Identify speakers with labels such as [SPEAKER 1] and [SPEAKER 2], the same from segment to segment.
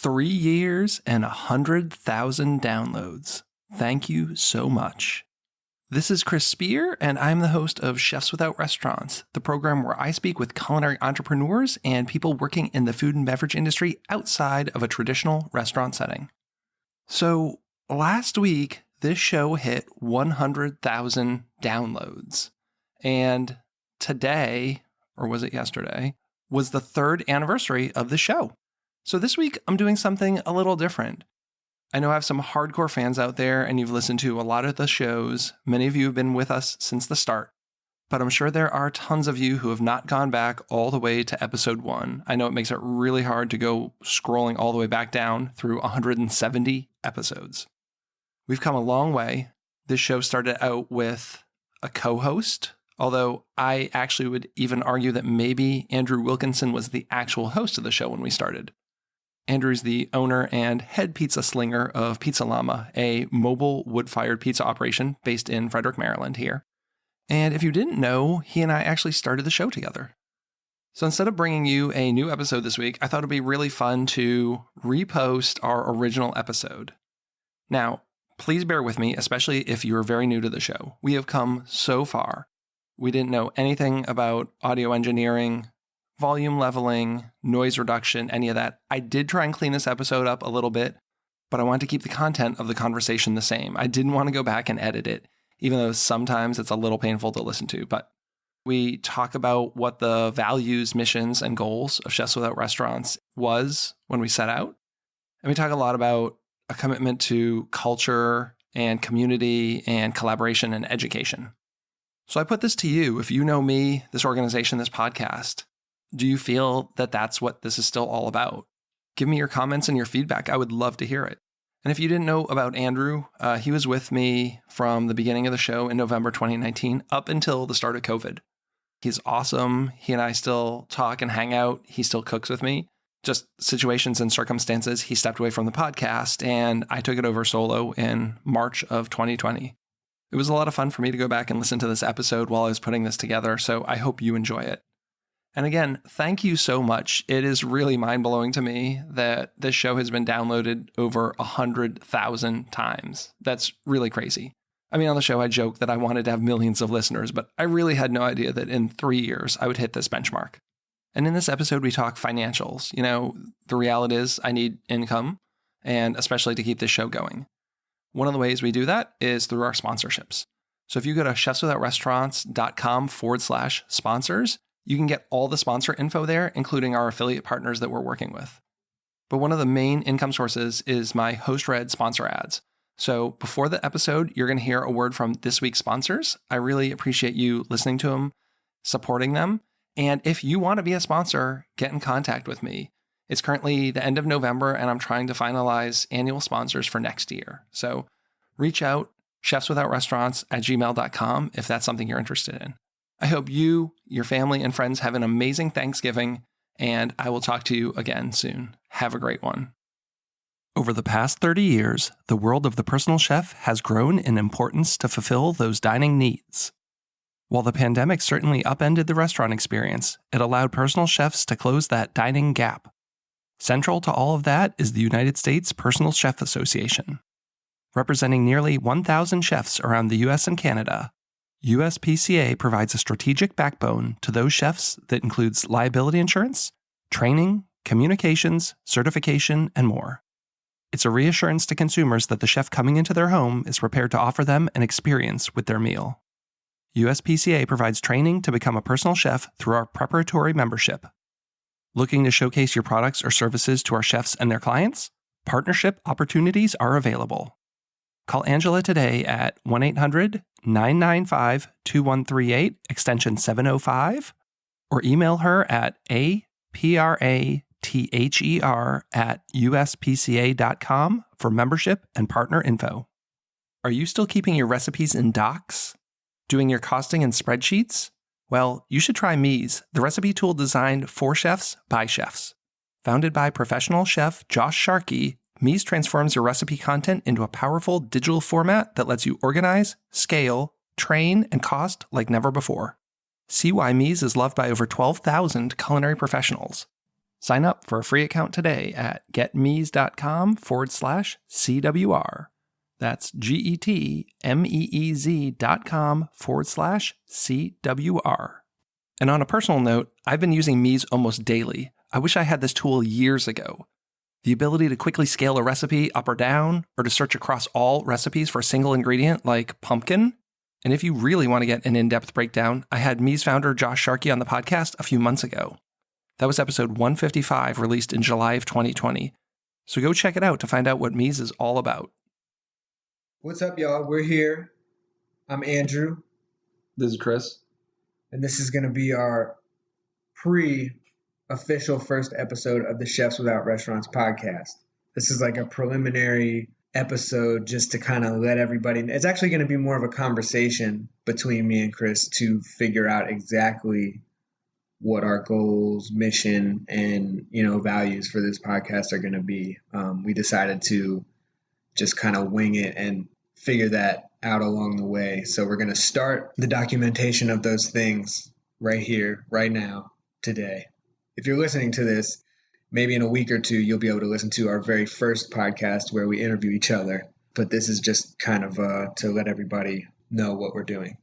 [SPEAKER 1] 3 years and 100,000 downloads. Thank you so much. This is Chris Spear, and I'm the host of Chefs Without Restaurants, the program where I speak with culinary entrepreneurs and people working in the food and beverage industry outside of a traditional restaurant setting. So last week, this show hit 100,000 downloads. And today, or was it yesterday, was the 3rd anniversary of the show. So this week, I'm doing something a little different. I know I have some hardcore fans out there, and you've listened to a lot of the shows. Many of you have been with us since the start. But I'm sure there are tons of you who have not gone back all the way to episode 1. I know it makes it really hard to go scrolling all the way back down through 170 episodes. We've come a long way. This show started out with a co-host, although I actually would even argue that maybe Andrew Wilkinson was the actual host of the show when we started. Andrew's the owner and head pizza slinger of Pizza Llama, a mobile wood-fired pizza operation based in Frederick, Maryland here. And if you didn't know, he and I actually started the show together. So instead of bringing you a new episode this week, I thought it'd be really fun to repost our original episode. Now, please bear with me, especially if you're very new to the show. We have come so far. We didn't know anything about audio engineering, volume leveling, noise reduction, any of that. I did try and clean this episode up a little bit, but I wanted to keep the content of the conversation the same. I didn't want to go back and edit it, even though sometimes it's a little painful to listen to. But we talk about what the values, missions, and goals of Chefs Without Restaurants was when we set out. And we talk a lot about a commitment to culture and community and collaboration and education. So I put this to you. If you know me, this organization, this podcast, do you feel that that's what this is still all about? Give me your comments and your feedback. I would love to hear it. And if you didn't know about Andrew, he was with me from the beginning of the show in November 2019 up until the start of COVID. He's awesome. He and I still talk and hang out. He still cooks with me. Just situations and circumstances, he stepped away from the podcast and I took it over solo in March of 2020. It was a lot of fun for me to go back and listen to this episode while I was putting this together, so I hope you enjoy it. And again, thank you so much. It is really mind-blowing to me that this show has been downloaded over 100,000 times. That's really crazy. I mean, on the show, I joked that I wanted to have millions of listeners, but I really had no idea that in 3 years, I would hit this benchmark. And in this episode, we talk financials. You know, the reality is I need income, and especially to keep this show going. One of the ways we do that is through our sponsorships. So if you go to chefswithoutrestaurants.com/sponsors, you can get all the sponsor info there, including our affiliate partners that we're working with. But one of the main income sources is my host-read sponsor ads. So before the episode, you're going to hear a word from this week's sponsors. I really appreciate you listening to them, supporting them. And if you want to be a sponsor, get in contact with me. It's currently the end of November, and I'm trying to finalize annual sponsors for next year. So reach out, chefswithoutrestaurants@gmail.com if that's something you're interested in. I hope you, your family, and friends have an amazing Thanksgiving, and I will talk to you again soon. Have a great one. Over the past 30 years, the world of the personal chef has grown in importance to fulfill those dining needs. While the pandemic certainly upended the restaurant experience, it allowed personal chefs to close that dining gap. Central to all of that is the United States Personal Chef Association. Representing nearly 1,000 chefs around the U.S. and Canada, USPCA provides a strategic backbone to those chefs that includes liability insurance, training, communications, certification, and more. It's a reassurance to consumers that the chef coming into their home is prepared to offer them an experience with their meal. USPCA provides training to become a personal chef through our preparatory membership. Looking to showcase your products or services to our chefs and their clients? Partnership opportunities are available. Call Angela today at 1-800-995-2138, extension 705, or email her at aprather@uspca.com for membership and partner info. Are you still keeping your recipes in docs? Doing your costing in spreadsheets? Well, you should try Mise, the recipe tool designed for chefs by chefs. Founded by professional chef Josh Sharkey, Mise transforms your recipe content into a powerful digital format that lets you organize, scale, train, and cost like never before. See why Mise is loved by over 12,000 culinary professionals. Sign up for a free account today at getmeez.com/CWR. That's GETMEEZ.com/CWR. And on a personal note, I've been using Meez almost daily. I wish I had this tool years ago. The ability to quickly scale a recipe up or down, or to search across all recipes for a single ingredient like pumpkin. And if you really want to get an in-depth breakdown, I had Meez founder Josh Sharkey on the podcast a few months ago. That was episode 155, released in July of 2020. So go check it out to find out what Meez is all about.
[SPEAKER 2] What's up, y'all? We're here. I'm Andrew.
[SPEAKER 3] This is Chris.
[SPEAKER 2] And this is going to be our pre-official first episode of the Chefs Without Restaurants podcast. This is like a preliminary episode just to kind of let everybody... It's actually going to be more of a conversation between me and Chris to figure out exactly what our goals, mission, and, values for this podcast are going to be. We decided to just kind of wing it and figure that out along the way. So we're going to start the documentation of those things right here, right now, today. If you're listening to this, maybe in a week or two, you'll be able to listen to our very first podcast where we interview each other. But this is just kind of to let everybody know what we're doing.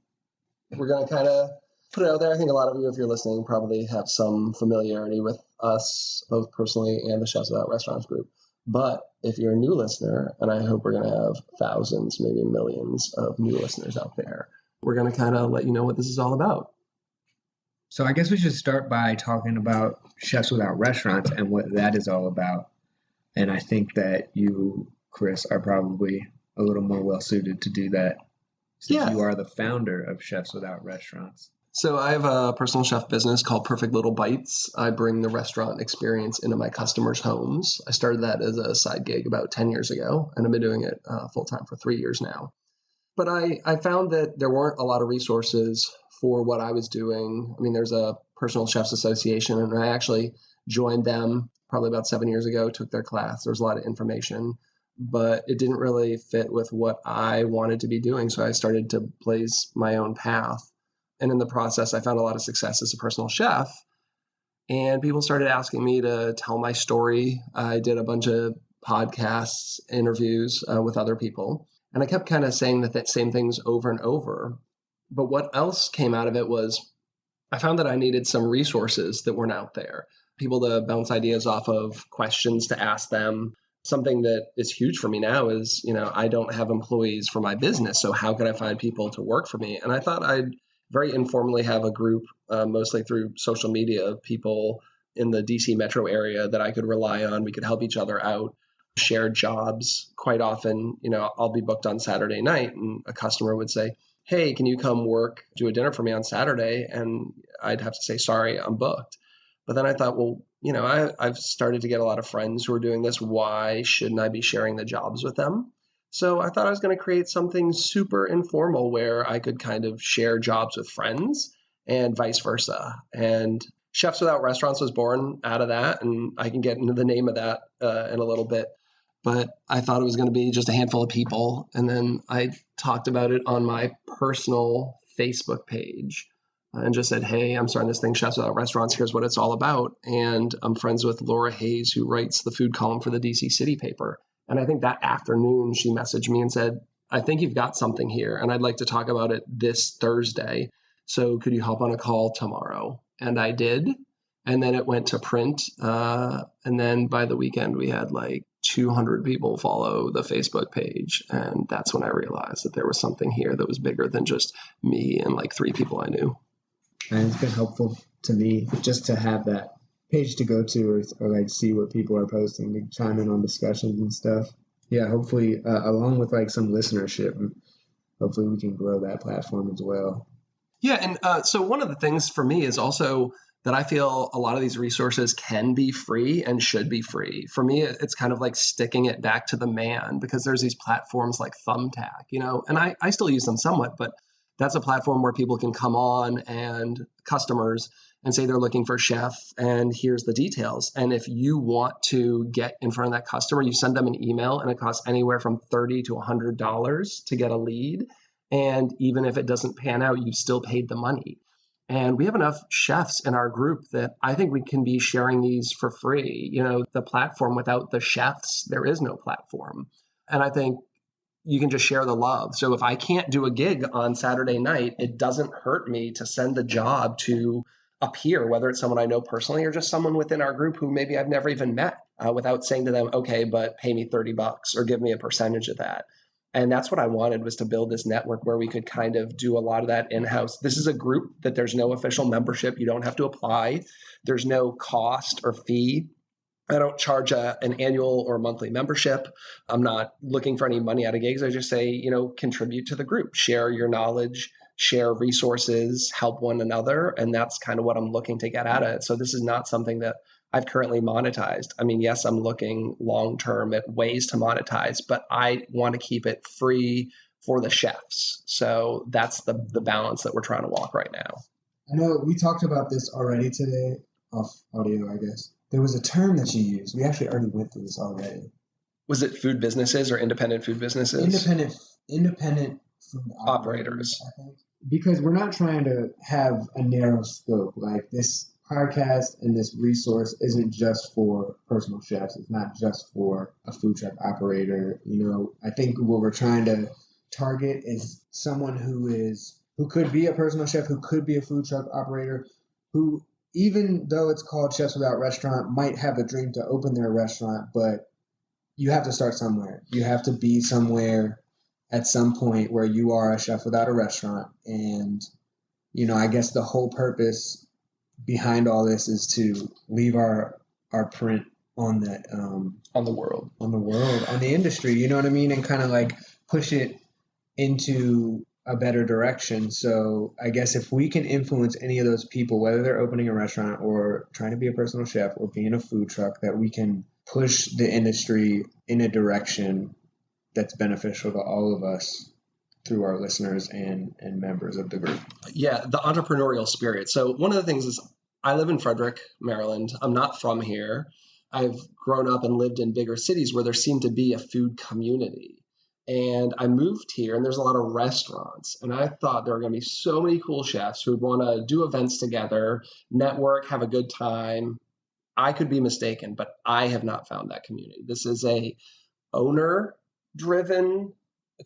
[SPEAKER 3] We're going to kind of put it out there. I think a lot of you, if you're listening, probably have some familiarity with us, both personally and the Chefs Without Restaurants group. But if you're a new listener, and I hope we're going to have thousands, maybe millions of new listeners out there, we're going to kind of let you know what this is all about.
[SPEAKER 2] So I guess we should start by talking about Chefs Without Restaurants and what that is all about. And I think that you, Chris, are probably a little more well-suited to do that since you are the founder of Chefs Without Restaurants.
[SPEAKER 3] So I have a personal chef business called Perfect Little Bites. I bring the restaurant experience into my customers' homes. I started that as a side gig about 10 years ago, and I've been doing it full-time for 3 years now. But I found that there weren't a lot of resources for what I was doing. I mean, there's a Personal Chefs Association, and I actually joined them probably about 7 years ago, took their class. There's a lot of information, but it didn't really fit with what I wanted to be doing. So I started to blaze my own path. And in the process, I found a lot of success as a personal chef. And people started asking me to tell my story. I did a bunch of podcasts, interviews with other people. And I kept kind of saying the same things over and over. But what else came out of it was I found that I needed some resources that weren't out there. People to bounce ideas off of, questions to ask them. Something that is huge for me now is, I don't have employees for my business. So how could I find people to work for me? And I thought I'd very informally have a group, mostly through social media, of people in the DC metro area that I could rely on. We could help each other out, share jobs. Quite often, I'll be booked on Saturday night and a customer would say, hey, can you come do a dinner for me on Saturday? And I'd have to say, sorry, I'm booked. But then I thought, well, I've started to get a lot of friends who are doing this. Why shouldn't I be sharing the jobs with them? So I thought I was going to create something super informal where I could kind of share jobs with friends and vice versa. And Chefs Without Restaurants was born out of that. And I can get into the name of that in a little bit. But I thought it was going to be just a handful of people. And then I talked about it on my personal Facebook page and just said, hey, I'm starting this thing, Chefs Without Restaurants. Here's what it's all about. And I'm friends with Laura Hayes, who writes the food column for the DC City paper. And I think that afternoon she messaged me and said, I think you've got something here and I'd like to talk about it this Thursday. So could you hop on a call tomorrow? And I did. And then it went to print. And then by the weekend, we had like 200 people follow the Facebook page. And that's when I realized that there was something here that was bigger than just me and like 3 people I knew.
[SPEAKER 2] And it's been helpful to me just to have that page to go to or like see what people are posting, to chime in on discussions and stuff. Yeah, hopefully along with like some listenership, hopefully we can grow that platform as well.
[SPEAKER 3] Yeah, and so one of the things for me is also that I feel a lot of these resources can be free and should be free. For me, it's kind of like sticking it back to the man, because there's these platforms like Thumbtack, and I still use them somewhat, but that's a platform where people can come on and customers and say they're looking for a chef and here's the details. And if you want to get in front of that customer, you send them an email and it costs anywhere from $30 to $100 to get a lead. And even if it doesn't pan out, you still paid the money. And we have enough chefs in our group that I think we can be sharing these for free. The platform, without the chefs, there is no platform. And I think you can just share the love. So if I can't do a gig on Saturday night, it doesn't hurt me to send the job to a peer, whether it's someone I know personally or just someone within our group who maybe I've never even met, without saying to them, okay, but pay me $30 or give me a percentage of that. And that's what I wanted, was to build this network where we could kind of do a lot of that in-house. This is a group that there's no official membership. You don't have to apply. There's no cost or fee. I don't charge an annual or monthly membership. I'm not looking for any money out of gigs. I just say, contribute to the group, share your knowledge, share resources, help one another. And that's kind of what I'm looking to get out of it. So this is not something that I've currently monetized. I mean, yes, I'm looking long-term at ways to monetize, but I want to keep it free for the chefs. So that's the balance that we're trying to walk right now.
[SPEAKER 2] I know we talked about this already today, off audio, I guess. There was a term that you used. We actually already went through this already.
[SPEAKER 3] Was it food businesses or independent food businesses?
[SPEAKER 2] Independent food
[SPEAKER 3] operators.
[SPEAKER 2] I think. Because we're not trying to have a narrow scope. Like, this podcast and this resource isn't just for personal chefs. It's not just for a food truck operator. I think what we're trying to target is someone who could be a personal chef, who could be a food truck operator, who, even though it's called Chefs Without Restaurant, might have a dream to open their restaurant, but you have to start somewhere. You have to be somewhere at some point where you are a chef without a restaurant. And, I guess the whole purpose behind all this is to leave our print on the
[SPEAKER 3] world,
[SPEAKER 2] on the industry, you know what I mean? And kind of like push it into a better direction. So I guess if we can influence any of those people, whether they're opening a restaurant or trying to be a personal chef or being a food truck, that we can push the industry in a direction that's beneficial to all of us through our listeners and members of the group.
[SPEAKER 3] Yeah, the entrepreneurial spirit. So one of the things is, I live in Frederick, Maryland. I'm not from here. I've grown up and lived in bigger cities where there seemed to be a food community. And I moved here, and there's a lot of restaurants. And I thought there were going to be so many cool chefs who would want to do events together, network, have a good time. I could be mistaken, but I have not found that community. This is a owner-driven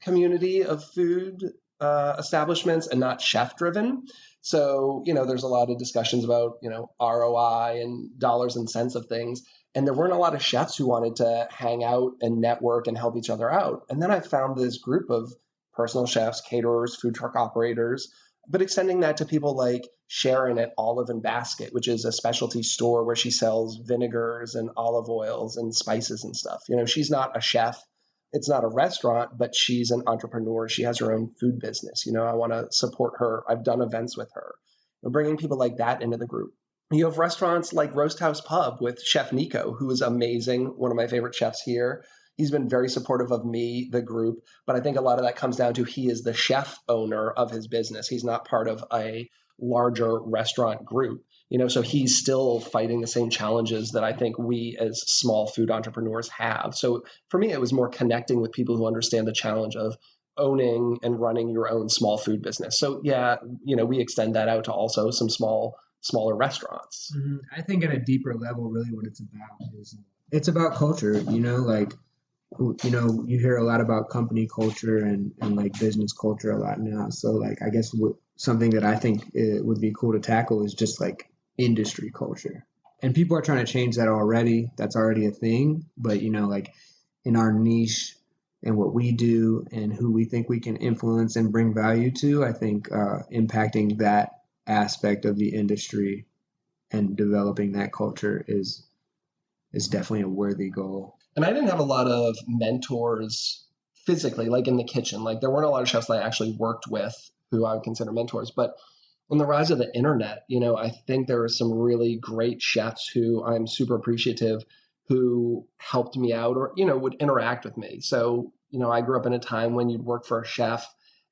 [SPEAKER 3] community of food establishments and not chef-driven. So, there's a lot of discussions about, ROI and dollars and cents of things. And there weren't a lot of chefs who wanted to hang out and network and help each other out. And then I found this group of personal chefs, caterers, food truck operators, but extending that to people like Sharon at Olive and Basket, which is a specialty store where she sells vinegars and olive oils and spices and stuff. She's not a chef. It's not a restaurant, but she's an entrepreneur. She has her own food business. I want to support her. I've done events with her. Bringing people like that into the group. You have restaurants like Roast House Pub with Chef Nico, who is amazing, one of my favorite chefs here. He's been very supportive of me, the group, but I think a lot of that comes down to he is the chef owner of his business. He's not part of a larger restaurant group. So he's still fighting the same challenges that I think we as small food entrepreneurs have. So for me, it was more connecting with people who understand the challenge of owning and running your own small food business. So yeah, we extend that out to also some smaller restaurants.
[SPEAKER 2] Mm-hmm. I think at a deeper level, really what it's about is it's about culture, you hear a lot about company culture and like business culture a lot now. So like, I guess something that I think it would be cool to tackle is just like industry culture. And people are trying to change that already. That's already a thing. But, like in our niche and what we do and who we think we can influence and bring value to, I think impacting that aspect of the industry and developing that culture is definitely a worthy goal.
[SPEAKER 3] And I didn't have a lot of mentors physically, like in the kitchen. Like there weren't a lot of chefs that I actually worked with who I would consider mentors. But on the rise of the internet, I think there are some really great chefs who I'm super appreciative who helped me out or, would interact with me. So, I grew up in a time when you'd work for a chef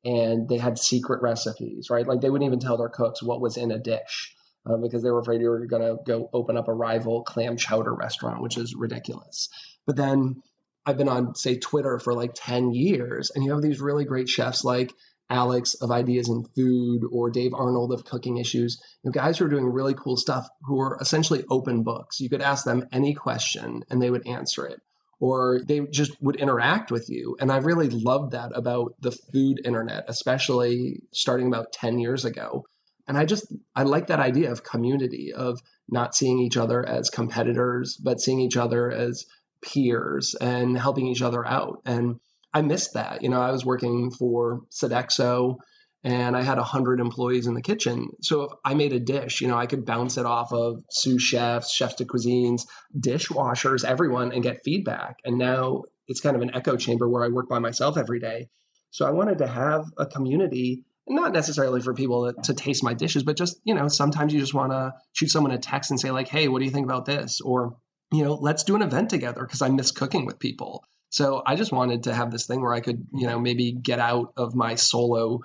[SPEAKER 3] and they had secret recipes, right? Like they wouldn't even tell their cooks what was in a dish because they were afraid you were going to go open up a rival clam chowder restaurant, which is ridiculous. But then I've been on, say, Twitter for like 10 years, and you have these really great chefs like Alex of Ideas in Food or Dave Arnold of Cooking Issues, guys who are doing really cool stuff who are essentially open books. You could ask them any question and they would answer it, or they just would interact with you. And I really loved that about the food internet, especially starting about 10 years ago. And I like that idea of community, of not seeing each other as competitors, but seeing each other as peers and helping each other out. And I missed that. I was working for Sodexo and I had 100 employees in the kitchen. So if I made a dish, I could bounce it off of sous chefs, chefs de cuisines, dishwashers, everyone, and get feedback. And now it's kind of an echo chamber where I work by myself every day. So I wanted to have a community, not necessarily for people to taste my dishes, but just, sometimes you just want to shoot someone a text and say like, hey, what do you think about this? Or, let's do an event together because I miss cooking with people. So I just wanted to have this thing where I could, maybe get out of my solo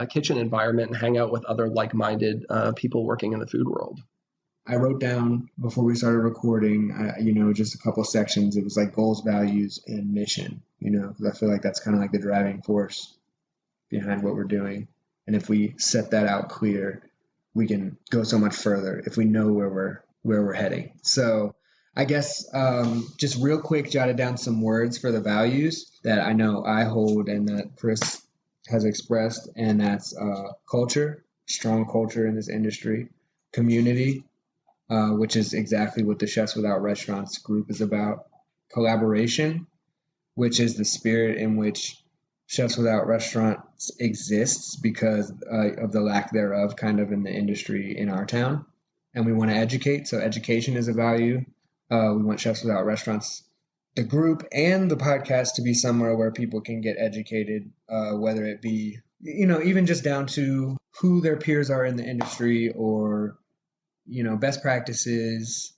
[SPEAKER 3] kitchen environment and hang out with other like-minded people working in the food world.
[SPEAKER 2] I wrote down before we started recording, just a couple of sections. It was like goals, values, and mission, because I feel like that's kind of like the driving force behind what we're doing. And if we set that out clear, we can go so much further if we know where we're heading. So I guess just real quick, jotted down some words for the values that I know I hold and that Chris has expressed, and that's culture, strong culture in this industry, community, which is exactly what the Chefs Without Restaurants group is about, collaboration, which is the spirit in which Chefs Without Restaurants exists because of the lack thereof kind of in the industry in our town. And we want to educate. So education is a value. We want Chefs Without Restaurants, the group and the podcast, to be somewhere where people can get educated, whether it be, even just down to who their peers are in the industry or, best practices.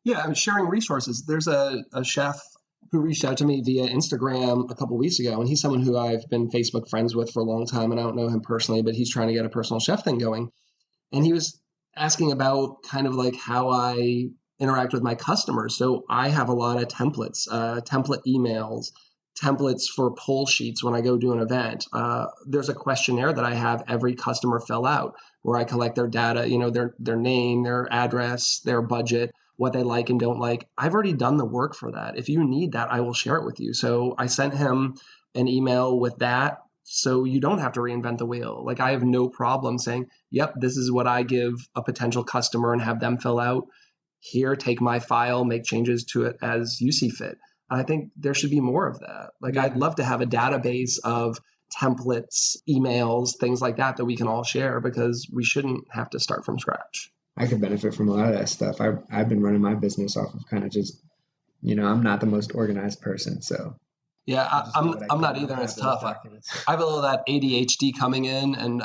[SPEAKER 3] Yeah, I'm sharing resources. There's a chef who reached out to me via Instagram a couple of weeks ago, and he's someone who I've been Facebook friends with for a long time, and I don't know him personally, but he's trying to get a personal chef thing going. And he was asking about kind of like how I interact with my customers. So I have a lot of templates, template emails, templates for poll sheets when I go do an event. There's a questionnaire that I have every customer fill out where I collect their data, their name, their address, their budget, what they like and don't like. I've already done the work for that. If you need that, I will share it with you. So I sent him an email with that. So you don't have to reinvent the wheel. Like I have no problem saying, yep, this is what I give a potential customer and have them fill out. Here, take my file, make changes to it as you see fit. I think there should be more of that. Like I'd love to have a database of templates, emails, things like that we can all share because we shouldn't have to start from scratch.
[SPEAKER 2] I could benefit from a lot of that stuff. I've been running my business off of kind of just, I'm not the most organized person, so.
[SPEAKER 3] Yeah, I'm not either. It's tough. I have a little of that ADHD coming in, and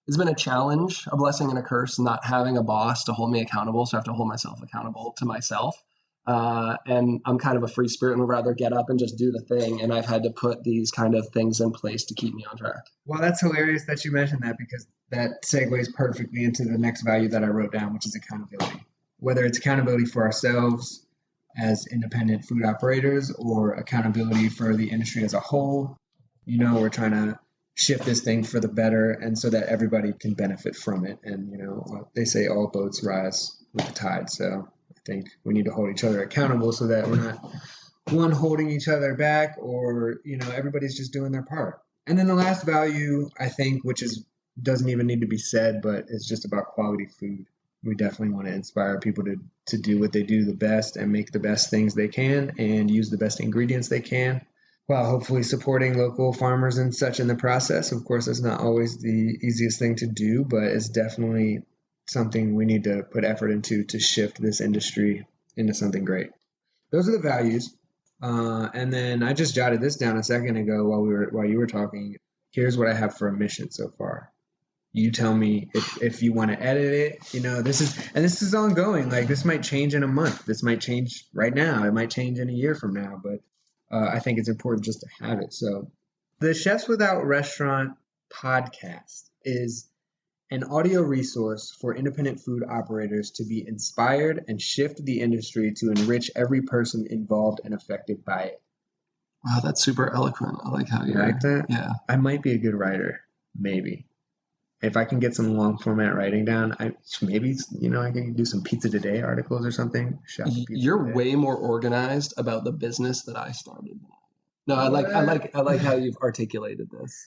[SPEAKER 3] it's been a challenge, a blessing and a curse, not having a boss to hold me accountable. So I have to hold myself accountable to myself. And I'm kind of a free spirit and would rather get up and just do the thing. And I've had to put these kind of things in place to keep me on track.
[SPEAKER 2] Well, that's hilarious that you mentioned that because that segues perfectly into the next value that I wrote down, which is accountability. Whether it's accountability for ourselves as independent food operators or accountability for the industry as a whole, we're trying to shift this thing for the better and so that everybody can benefit from it. And, they say all boats rise with the tide. So I think we need to hold each other accountable so that we're not one holding each other back or, everybody's just doing their part. And then the last value, I think, which doesn't even need to be said, but it's just about quality food. We definitely want to inspire people to do what they do the best and make the best things they can and use the best ingredients they can while hopefully supporting local farmers and such in the process. Of course, it's not always the easiest thing to do, but it's definitely something we need to put effort into to shift this industry into something great. Those are the values. And then I just jotted this down a second ago while you were talking. Here's what I have for a mission so far. You tell me if you want to edit it. This is ongoing. Like this might change in a month. This might change right now. It might change in a year from now. But I think it's important just to have it. So the Chefs Without Restaurant podcast is an audio resource for independent food operators to be inspired and shift the industry to enrich every person involved and affected by it.
[SPEAKER 3] Wow, that's super eloquent. I like how you
[SPEAKER 2] like that.
[SPEAKER 3] Yeah,
[SPEAKER 2] I might be a good writer. maybe. If I can get some long format writing down, I can do some pizza today articles or something. Chef pizza
[SPEAKER 3] You're
[SPEAKER 2] today.
[SPEAKER 3] way more organized about the business that I started. No,
[SPEAKER 2] What?
[SPEAKER 3] I like how you've articulated this.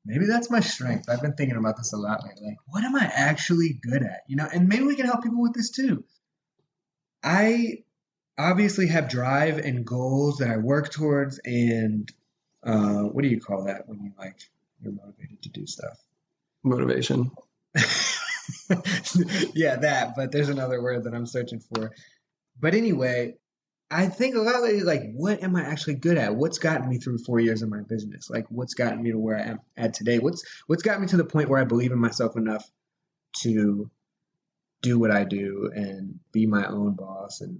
[SPEAKER 2] Maybe that's my strength. I've been thinking about this a lot lately. Like, what am I actually good at? And maybe we can help people with this too. I obviously have drive and goals that I work towards, and what do you call that when you're motivated to do stuff?
[SPEAKER 3] Motivation.
[SPEAKER 2] Yeah, that. But there's another word that I'm searching for. But anyway, I think a lot lately, like, what am I actually good at? What's gotten me through 4 years of my business? Like, what's gotten me to where I am at today? What's gotten me to the point where I believe in myself enough to do what I do and be my own boss, and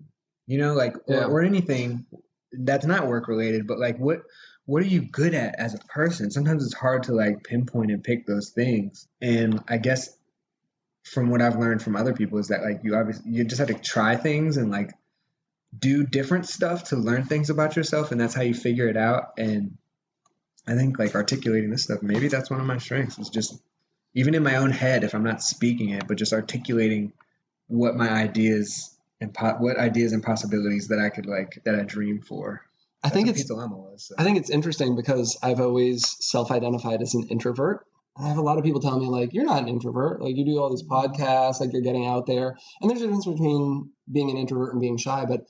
[SPEAKER 2] or anything that's not work related, but like what are you good at as a person? Sometimes it's hard to like pinpoint and pick those things. And I guess from what I've learned from other people is that like you just have to try things and like do different stuff to learn things about yourself, and that's how you figure it out. And I think like articulating this stuff, maybe that's one of my strengths, is just even in my own head, if I'm not speaking it, but just articulating what my ideas and what ideas and possibilities that I dream for.
[SPEAKER 3] I think
[SPEAKER 2] That's what
[SPEAKER 3] it's
[SPEAKER 2] Pizza Llama was. So.
[SPEAKER 3] I think it's interesting because I've always self-identified as an introvert. I have a lot of people tell me like, you're not an introvert. Like you do all these podcasts, like you're getting out there. And there's a difference between being an introvert and being shy. But,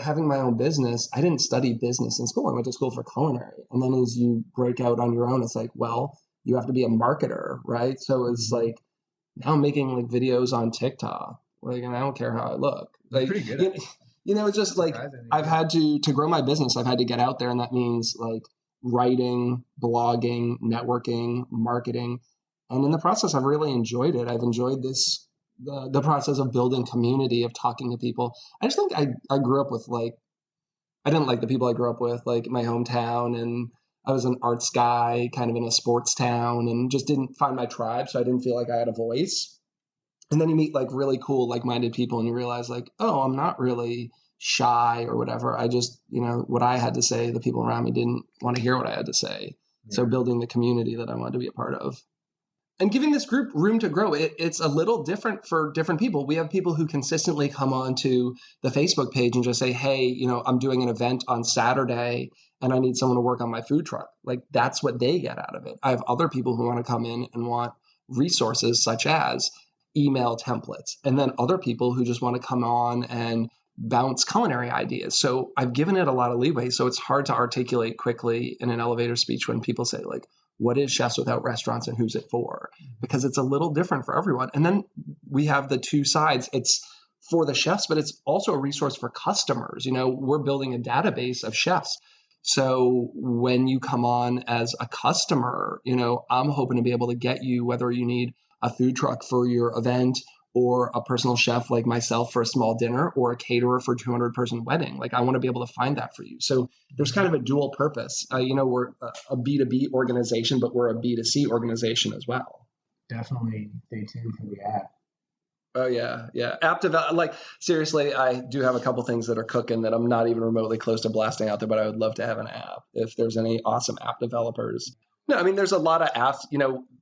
[SPEAKER 3] having my own business, I didn't study business in school. I went to school for culinary. And then as you break out on your own, it's like, well, you have to be a marketer, right? So it's like, now I'm making like videos on TikTok. Like, and I don't care how I look. Like,
[SPEAKER 2] pretty good at it.
[SPEAKER 3] It's just like I've had to grow my business. I've had to get out there, and that means like writing, blogging, networking, marketing. And in the process, I've really enjoyed it. I've enjoyed the process of building community, of talking to people. I just think I grew up with like, I didn't like the people I grew up with, like my hometown, and I was an arts guy kind of in a sports town and just didn't find my tribe. So I didn't feel like I had a voice. And then you meet like really cool, like-minded people, and you realize like, oh, I'm not really shy or whatever. I just, what I had to say, the people around me didn't want to hear what I had to say. Yeah. So building the community that I wanted to be a part of. And giving this group room to grow, it's a little different for different people. We have people who consistently come onto the Facebook page and just say, hey, I'm doing an event on Saturday and I need someone to work on my food truck. Like that's what they get out of it. I have other people who want to come in and want resources such as email templates, and then other people who just want to come on and bounce culinary ideas. So I've given it a lot of leeway. So it's hard to articulate quickly in an elevator speech when people say like, what is Chefs Without Restaurants and who's it for? Because it's a little different for everyone. And then we have the two sides. It's for the chefs, but it's also a resource for customers. We're building a database of chefs. So when you come on as a customer, I'm hoping to be able to get you, whether you need a food truck for your event or a personal chef like myself for a small dinner or a caterer for a 200-person wedding. Like I want to be able to find that for you. So there's kind of a dual purpose. We're a B2B organization, but we're a B2C organization as well.
[SPEAKER 2] Definitely stay tuned for the app.
[SPEAKER 3] Oh yeah. App develop. Like seriously, I do have a couple things that are cooking that I'm not even remotely close to blasting out there, but I would love to have an app if there's any awesome app developers. No, I mean, there's a lot of apps,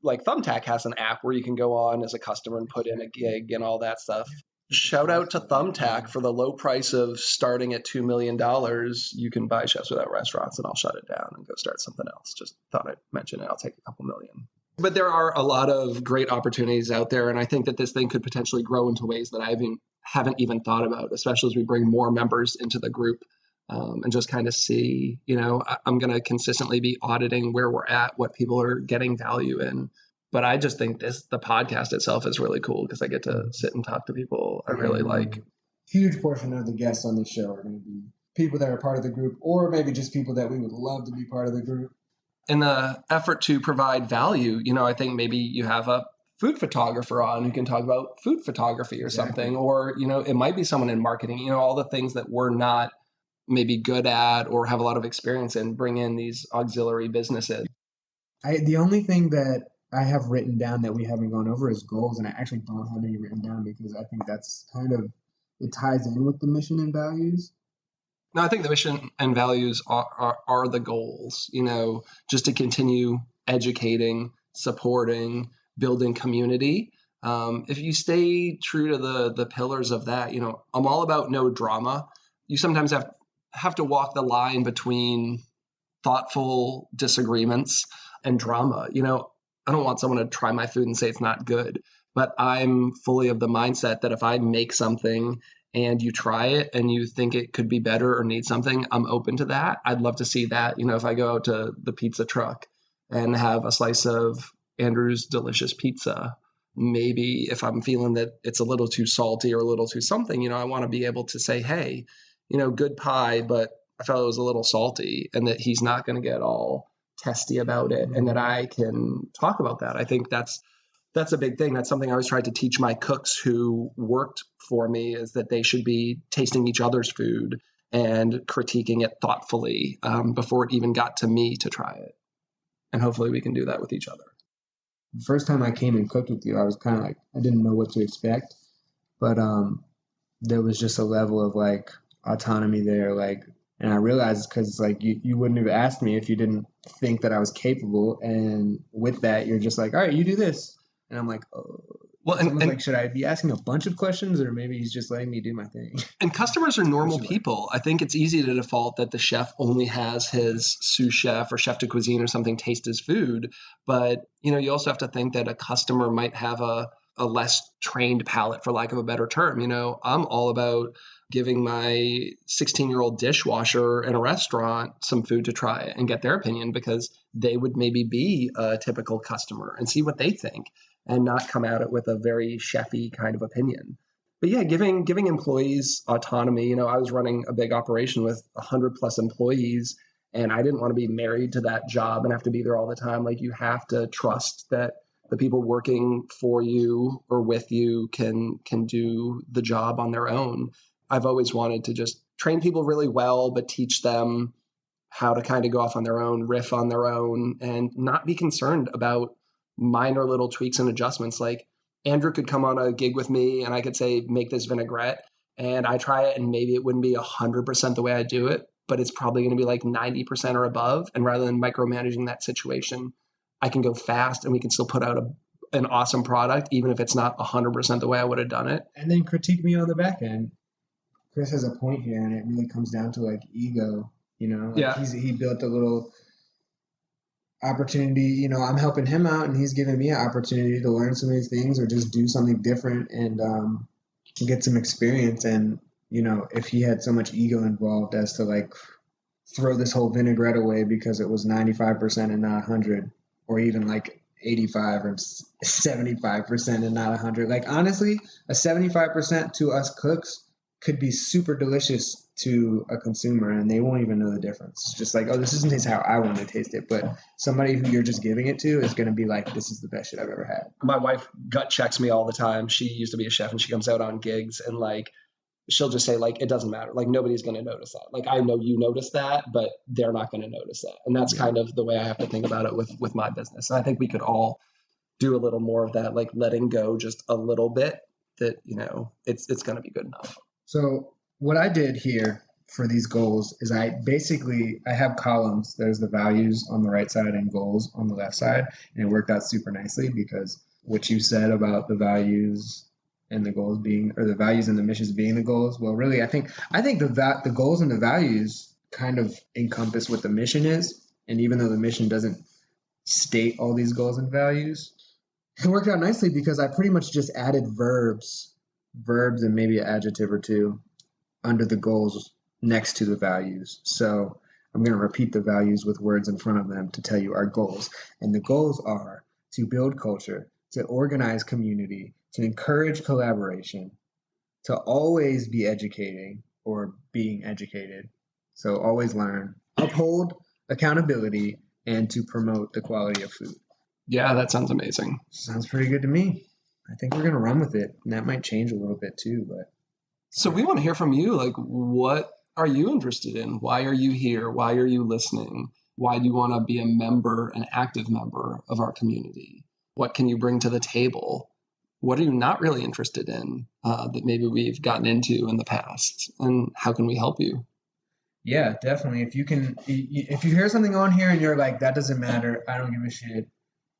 [SPEAKER 3] like Thumbtack has an app where you can go on as a customer and put in a gig and all that stuff. Shout out to Thumbtack for the low price of starting at $2 million. You can buy Chefs Without Restaurants and I'll shut it down and go start something else. Just thought I'd mention it. I'll take a couple million. But there are a lot of great opportunities out there. And I think that this thing could potentially grow into ways that I haven't even thought about, especially as we bring more members into the group. And just kind of see, I'm going to consistently be auditing where we're at, what people are getting value in. But I just think the podcast itself is really cool because I get to sit and talk to people I really like.
[SPEAKER 2] Huge portion of the guests on this show are going to be people that are part of the group, or maybe just people that we would love to be part of the group.
[SPEAKER 3] In the effort to provide value, I think maybe you have a food photographer on who can talk about food photography or something, or, it might be someone in marketing, all the things that we're not maybe good at or have a lot of experience in, bring in these auxiliary businesses.
[SPEAKER 2] The only thing that I have written down that we haven't gone over is goals, and I actually don't have any written down because I think that's it ties in with the mission and values.
[SPEAKER 3] No, I think the mission and values are the goals, just to continue educating supporting, building community. If you stay true to the pillars of that, I'm all about no drama. You sometimes have to walk the line between thoughtful disagreements and drama. I don't want someone to try my food and say it's not good, but I'm fully of the mindset that if I make something and you try it and you think it could be better or need something, I'm open to that. I'd love to see that. If I go out to the pizza truck and have a slice of Andrew's delicious pizza, maybe if I'm feeling that it's a little too salty or a little too something, I want to be able to say, hey, good pie, but I felt it was a little salty, and that he's not going to get all testy about it, and that I can talk about that. I think that's a big thing. That's something I always tried to teach my cooks who worked for me, is that they should be tasting each other's food and critiquing it thoughtfully before it even got to me to try it. And hopefully we can do that with each other.
[SPEAKER 2] The first time I came and cooked with you, I was kind of like, I didn't know what to expect, but there was just a level of like autonomy there, like, and I realized it's because like you wouldn't have asked me if you didn't think that I was capable, and with that you're just like, all right, you do this, and I'm like, oh. Well, and like, should I be asking a bunch of questions, or maybe he's just letting me do my thing?
[SPEAKER 3] And customers are normal people. I think it's easy to default that the chef only has his sous chef or chef de cuisine or something taste his food, but you also have to think that a customer might have a less trained palate, for lack of a better term. I'm all about giving my 16-year-old dishwasher in a restaurant some food to try and get their opinion, because they would maybe be a typical customer and see what they think and not come at it with a very chefy kind of opinion. But yeah, giving employees autonomy. I was running a big operation with 100 plus employees, and I didn't want to be married to that job and have to be there all the time. Like, you have to trust that the people working for you or with you can do the job on their own. I've always wanted to just train people really well, but teach them how to kind of go off on their own, riff on their own, and not be concerned about minor little tweaks and adjustments. Like, Andrew could come on a gig with me and I could say, make this vinaigrette, and I try it and maybe it wouldn't be 100% the way I do it, but it's probably going to be like 90% or above. And rather than micromanaging that situation, I can go fast and we can still put out an awesome product, even if it's not 100% the way I would have done it.
[SPEAKER 2] And then critique me on the back end. Chris has a point here, and it really comes down to like ego. He built a little opportunity. I'm helping him out, and he's giving me an opportunity to learn some of these things or just do something different and get some experience. And if he had so much ego involved as to like throw this whole vinaigrette away because it was 95% and not 100, or even like 85 or 75% and not 100. Like, honestly, a 75% to us cooks could be super delicious to a consumer, and they won't even know the difference. It's just like, oh, this isn't how I want to taste it. But somebody who you're just giving it to is going to be like, this is the best shit I've ever had.
[SPEAKER 3] My wife gut checks me all the time. She used to be a chef, and she comes out on gigs, and like, she'll just say, like, it doesn't matter. Like, nobody's going to notice that. Like, I know you notice that, but they're not going to notice that. And that's kind of the way I have to think about it with my business. And I think we could all do a little more of that, like letting go just a little bit, that, it's going to be good enough.
[SPEAKER 2] So what I did here for these goals is I have columns. There's the values on the right side and goals on the left side. And it worked out super nicely, because what you said about the values and the goals being, or the values and the missions being the goals, well, really, I think the goals and the values kind of encompass what the mission is. And even though the mission doesn't state all these goals and values, it worked out nicely because I pretty much just added verbs and maybe an adjective or two under the goals next to the values. So I'm going to repeat the values with words in front of them to tell you our goals. And the goals are to build culture, to organize community, to encourage collaboration, to always be educating or being educated, so always learn, uphold accountability, and to promote the quality of food.
[SPEAKER 3] Yeah, that sounds amazing.
[SPEAKER 2] Sounds pretty good to me. I think we're going to run with it. And that might change a little bit too, but.
[SPEAKER 3] So we want to hear from you. Like, what are you interested in? Why are you here? Why are you listening? Why do you want to be a member, an active member of our community? What can you bring to the table? What are you not really interested in that maybe we've gotten into in the past? And how can we help you?
[SPEAKER 2] Yeah, definitely. If you hear something on here and you're like, that doesn't matter, I don't give a shit,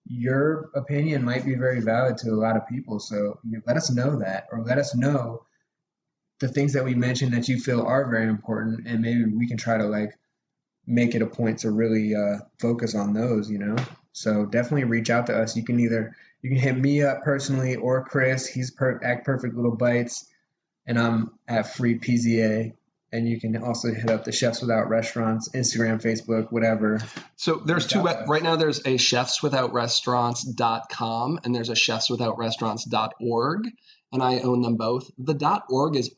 [SPEAKER 2] your opinion might be very valid to a lot of people. So let us know that, or let us know the things that we mentioned that you feel are very important, and maybe we can try to like make it a point to really focus on those, So definitely reach out to us. You can hit me up personally or Chris. He's at Perfect Little Bites, and I'm at Free PZA. And you can also hit up the Chefs Without Restaurants, Instagram, Facebook, whatever.
[SPEAKER 3] So there's two, right now there's a chefswithoutrestaurants.com and there's a chefswithoutrestaurants.org. And I own them both. The .org is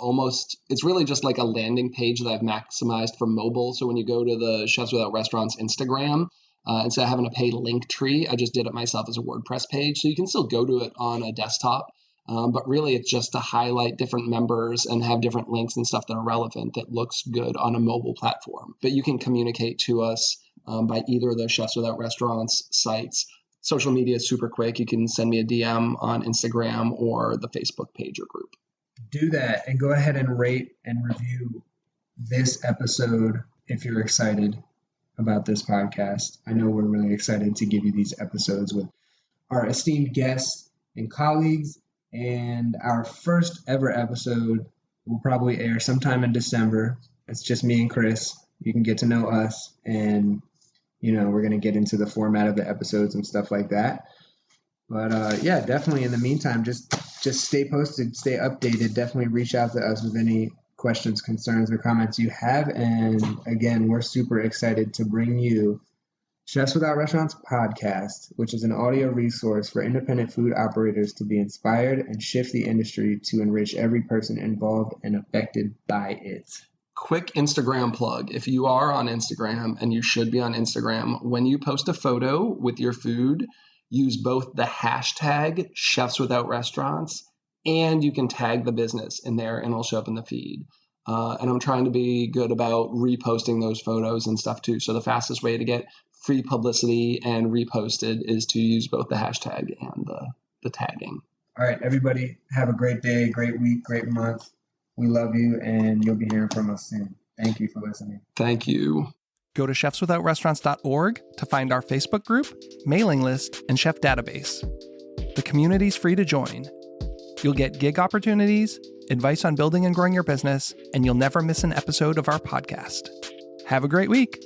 [SPEAKER 3] it's really just like a landing page that I've maximized for mobile. So when you go to the Chefs Without Restaurants Instagram, instead of having a paid link tree, I just did it myself as a WordPress page. So you can still go to it on a desktop. But really, it's just to highlight different members and have different links and stuff that are relevant that looks good on a mobile platform. But you can communicate to us by either of the Chefs Without Restaurants sites. Social media is super quick. You can send me a DM on Instagram or the Facebook page or group.
[SPEAKER 2] Do that and go ahead and rate and review this episode if you're excited about this podcast. I know we're really excited to give you these episodes with our esteemed guests and colleagues. And our first ever episode will probably air sometime in December. It's just me and Chris. You can get to know us, and we're going to get into the format of the episodes and stuff like that. But yeah, definitely in the meantime, just stay posted, stay updated. Definitely reach out to us with any questions, concerns, or comments you have. And again, we're super excited to bring you Chefs Without Restaurants podcast, which is an audio resource for independent food operators to be inspired and shift the industry to enrich every person involved and affected by it.
[SPEAKER 3] Quick Instagram plug. If you are on Instagram, and you should be on Instagram, when you post a photo with your food, use both the hashtag Chefs Without Restaurants, and you can tag the business in there and it'll show up in the feed. And I'm trying to be good about reposting those photos and stuff too. So the fastest way to get free publicity and reposted is to use both the hashtag and the tagging.
[SPEAKER 2] All right, everybody, have a great day, great week, great month. We love you, and you'll be hearing from us soon. Thank you for listening.
[SPEAKER 3] Thank you.
[SPEAKER 1] Go to chefswithoutrestaurants.org to find our Facebook group, mailing list, and chef database. The community's free to join. You'll get gig opportunities, advice on building and growing your business, and you'll never miss an episode of our podcast. Have a great week.